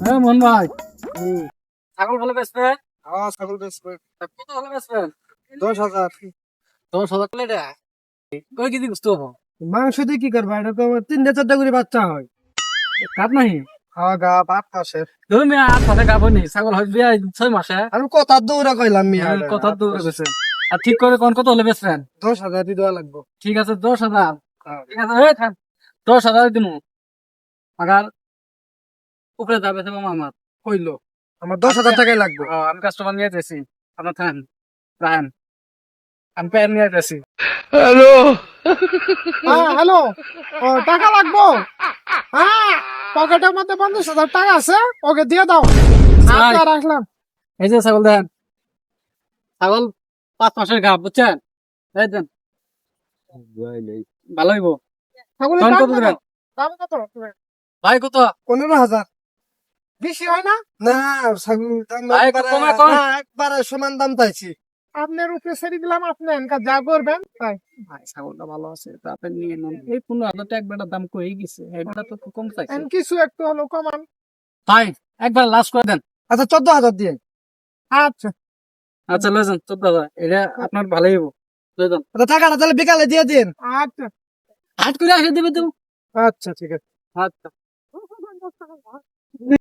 হ্যাঁ মোহন ভাই, হুম। ছাগল ভালো বেচবে? হ্যাঁ, ছাগল বেচবে। কত ভালো বেচবেন? 10,000। 10,000 প্লেট? কয় কেজি গোস্ত হবো? মাংস দিয়ে কি করবা? এটা তো আমার 3-4টা করে বাচ্চা হয়। কাপ নাহি? হ্যাঁ, গা 8 মাসের। ধরুন মিয়া 8 মাসে গাব নি, ছাগল হয় বিয়া 6 মাসে। আমি কথা দৌড়া কইলাম মিয়া। কত দূর গেছে? আর ঠিক করে কোন কত হলে বেচবেন? 10,000 দিয়ে দেওয়া লাগবো। ঠিক আছে 10,000। হ্যাঁ। ঠিক আছে, এই থাম, 10,000 দিমু। আগার উপরে যাবে তো আমার কইলো আমার 10,000 টাকাই লাগবে। আমি কাস্টমার নিয়ে যাচ্ছি, আপনার থান রাহেন, আমি প্যান নিয়ে যাচ্ছি। হ্যাঁ, হ্যালো। টাকা লাগবো? হ্যাঁ, পকেটের মধ্যে 50,000 টাকা আছে, ওকে দিয়ে দাও। আচ্ছা, রাখলাম। এই যে ছাগল দেন, ছাগল 5 মাসের গাব, বুঝছেন? এই দেন, ভালো হইব। ছাগলের কোন দাম কত কত? দিবেন? দাম কত? ভাই কত? 15,000। বেশি হয় না? না, ছাগল দাম ভাই, একবারে কমে কম। না, একবারে সমান দাম চাইছি। আপনার উপরে ছেড়ে দিলাম, আপনি এনকা যা করবেন তাই। ভাই ছাগলটা ভালো আছে, তো আপনি নিয়ে নেন। এই 15,000 টাকা একবার দাম কই গেছে, এটা তো খুব কম চাইছে। এন কিছু একটু হলো কমান। ভাই একবার লাস্ট করে দেন। আচ্ছা, 14,000 দিয়ে। আচ্ছা। আচ্ছা লয়ে যান 14,000, এটা আপনার ভালোই হইব, লয়ে যান। আচ্ছা, টাকাটা তাহলে বিকালে দিয়ে দিন। আচ্ছা। হাট করে আসে দেবে তো। আচ্ছা, ঠিক আছে। আচ্ছা।